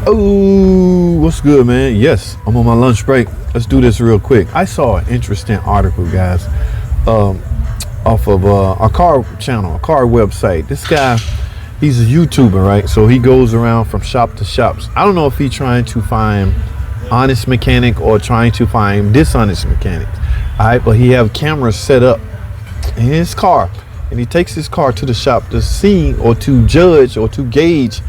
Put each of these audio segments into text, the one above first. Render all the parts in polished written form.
Oh, what's good, man? Yes, I'm on my lunch break. Let's do this real quick. I saw an interesting article, guys, off of a car channel, a car website. This guy, he's a YouTuber, right? So he goes around from shop to shops. I don't know if he's trying to find honest mechanic or trying to find dishonest mechanics. All right, but he have cameras set up in his car, and he takes his car to the shop to see or to judge or to gauge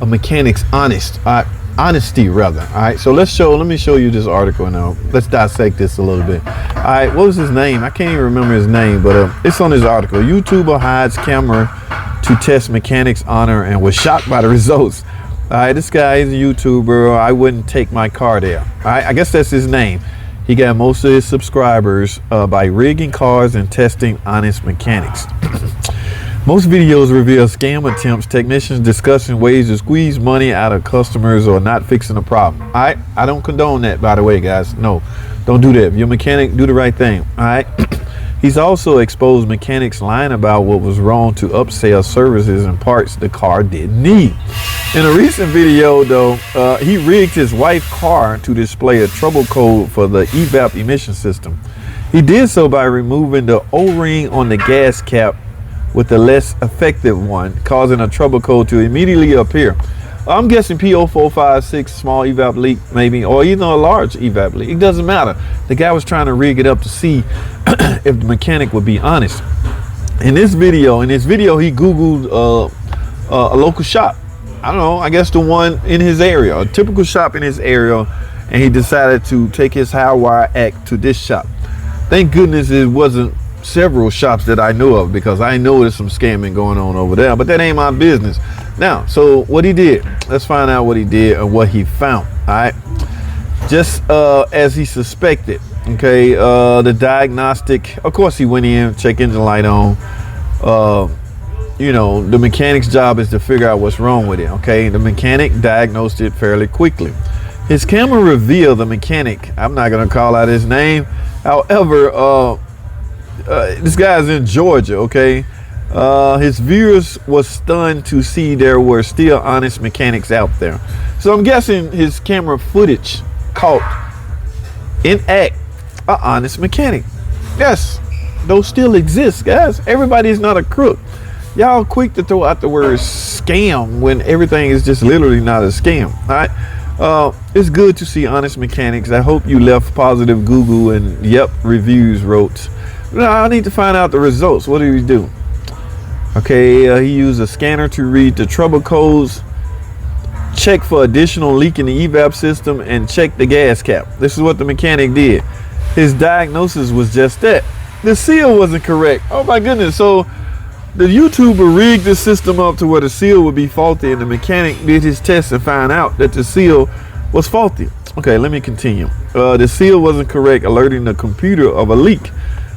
a mechanic's honesty rather. All right, so let me show you this article now. Let's dissect this a little bit. All right, what was his name? I can't even remember his name, but it's on his article. YouTuber hides camera to test mechanics honor and was shocked by the results. All right, this guy is a YouTuber. I wouldn't take my car there. All right, I guess that's his name. He got most of his subscribers by rigging cars and testing honest mechanics. Most videos reveal scam attempts, technicians discussing ways to squeeze money out of customers or not fixing a problem. All right, I don't condone that, by the way, guys. No, don't do that. If you're a mechanic, do the right thing. All right. He's also exposed mechanics lying about what was wrong to upsell services and parts the car didn't need. In a recent video, though, he rigged his wife's car to display a trouble code for the evap emission system. He did so by removing the O-ring on the gas cap with the less effective one, causing a trouble code to immediately appear. I'm guessing P0456 small evap leak, maybe, or even a large evap leak. It doesn't matter. The guy was trying to rig it up to see if the mechanic would be honest. In this video, he Googled a local shop. I don't know, I guess the one in his area, a typical shop in his area, and he decided to take his high wire act to this shop. Thank goodness it wasn't several shops that I know of, because I know there's some scamming going on over there, but that ain't my business. Now, so what he did, let's find out what he did and what he found. All right, just as he suspected. Okay, the diagnostic, of course he went in, check engine light on. You know, the mechanic's job is to figure out what's wrong with it. Okay, the mechanic diagnosed it fairly quickly. His camera revealed the mechanic, I'm not gonna call out his name, however, this guy's in Georgia. Okay, his viewers was stunned to see there were still honest mechanics out there. So I'm guessing his camera footage caught in act an honest mechanic. Yes, those still exist, guys. Everybody's not a crook. Y'all quick to throw out the word scam when everything is just literally not a scam. All right, it's good to see honest mechanics. I hope you left positive Google and yep reviews wrote. Now I need to find out the results. What did he do? Okay, he used a scanner to read the trouble codes, check for additional leak in the evap system, and check the gas cap. This is what the mechanic did. His diagnosis was just that. The seal wasn't correct. Oh my goodness. So the YouTuber rigged the system up to where the seal would be faulty, and the mechanic did his test and found out that the seal was faulty. Okay, let me continue. The seal wasn't correct, alerting the computer of a leak.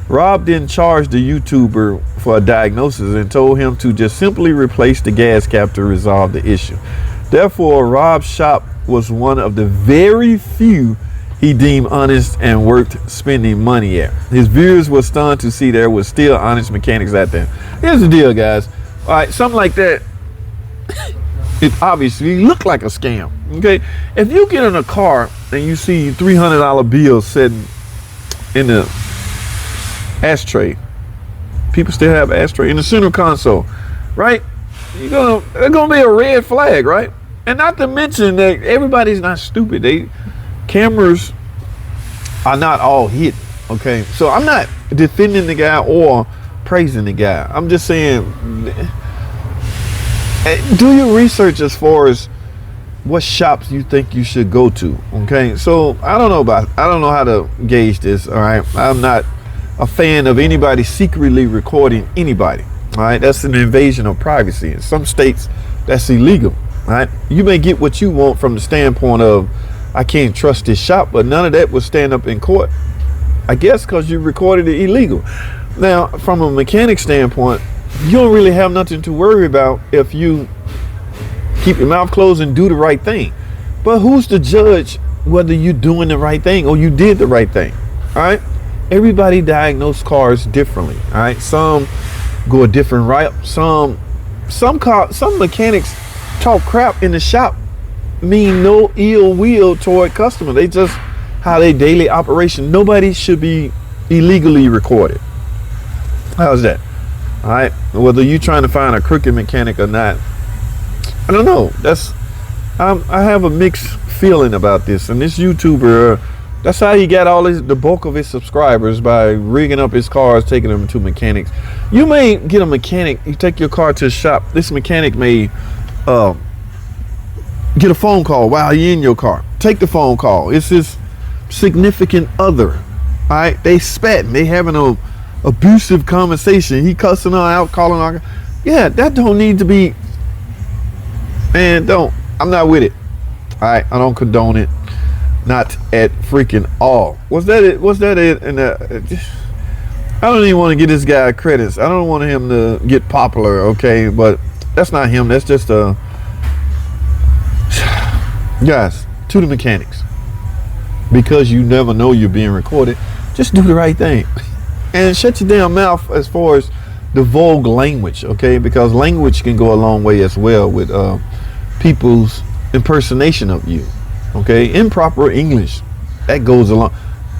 Rob then charged the YouTuber for a diagnosis and told him to just simply replace the gas cap to resolve the issue. Therefore, Rob's shop was one of the very few he deemed honest and worth spending money at. His viewers were stunned to see there was still honest mechanics out there. Here's the deal, guys. All right, something like that, it obviously looked like a scam. Okay, if you get in a car and you see $300 bills sitting in the ashtray, people still have ashtray in the center console, right? There's gonna be a red flag, right? And not to mention that everybody's not stupid. Cameras are not all hidden. Okay, so I'm not defending the guy or praising the guy. I'm just saying, do your research as far as what shops you think you should go to. Okay, so I don't know how to gauge this. All right, I'm not a fan of anybody secretly recording anybody. All right, that's an invasion of privacy. In some states, that's illegal. All right, you may get what you want from the standpoint of I can't trust this shop, but none of that will stand up in court, I guess, because you recorded it illegal. Now, from a mechanic standpoint, you don't really have nothing to worry about if you keep your mouth closed and do the right thing. But who's to judge whether you're doing the right thing or you did the right thing? All right, everybody diagnose cars differently. All right, some go a different route. Some mechanics talk crap in the shop mean no ill will toward customer. They just how they daily operation. Nobody should be illegally recorded. How's that? All right. Whether you trying to find a crooked mechanic or not, I don't know. I have a mixed feeling about this. And this YouTuber, that's how he got the bulk of his subscribers, by rigging up his cars, taking them to mechanics. You may get a mechanic. You take your car to a shop. This mechanic may get a phone call while you're in your car. Take the phone call. It's his significant other. All right. They spatting. They having a abusive conversation. He cussing her out, calling her. Yeah, that don't need to be. Man, don't. I'm not with it. All right. I don't condone it. Not at freaking all. Was that it? And I don't even want to give this guy credits. I don't want him to get popular. Okay, but that's not him. That's just guys, to the mechanics. Because you never know you're being recorded, just do the right thing. And shut your damn mouth as far as the vulgar language, okay? Because language can go a long way as well with people's impersonation of you, okay? Improper English, that goes along.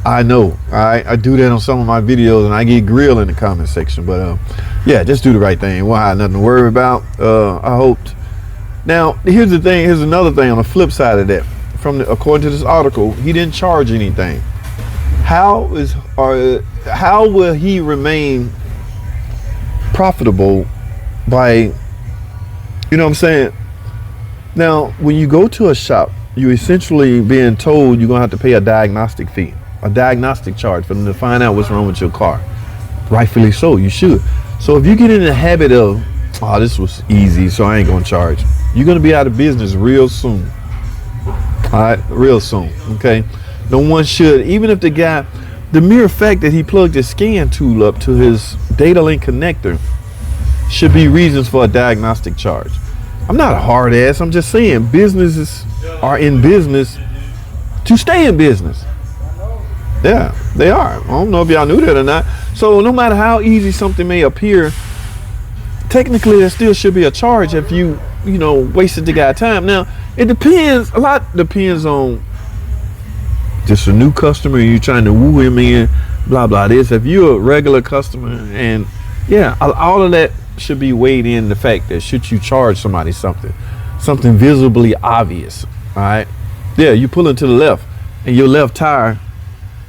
I know, I do that on some of my videos, and I get grilled in the comment section. But yeah, just do the right thing. Won't have nothing to worry about. I hoped. Now, here's the thing. Here's another thing on the flip side of that. According to this article, he didn't charge anything. How will he remain profitable by, you know what I'm saying? Now, when you go to a shop, you're essentially being told you're gonna have to pay a diagnostic fee, a diagnostic charge for them to find out what's wrong with your car. Rightfully so, you should. So if you get in the habit of, oh, this was easy, so I ain't gonna charge, you're gonna be out of business real soon. All right, real soon. Okay, no one should. Even if the mere fact that he plugged his scan tool up to his data link connector should be reasons for a diagnostic charge. I'm not a hard ass. I'm just saying businesses are in business to stay in business. Yeah, they are. I don't know if y'all knew that or not. So no matter how easy something may appear, technically there still should be a charge if you wasted the guy time. Now it depends. A lot depends on just a new customer, you trying to woo him in, blah blah this. If you're a regular customer, and yeah, all of that should be weighed in the fact that should you charge somebody something visibly obvious. All right, yeah, you pull into the left and your left tire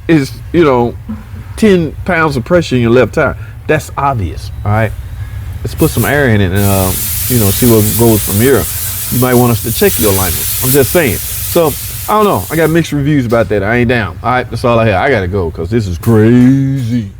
is 10 pounds of pressure in your left tire. That's obvious. All right, let's put some air in it and see what goes from here. You might want us to check your alignment. I'm just saying. So I don't know. I got mixed reviews about that. I ain't down. All right, that's all I have. I gotta go because this is crazy.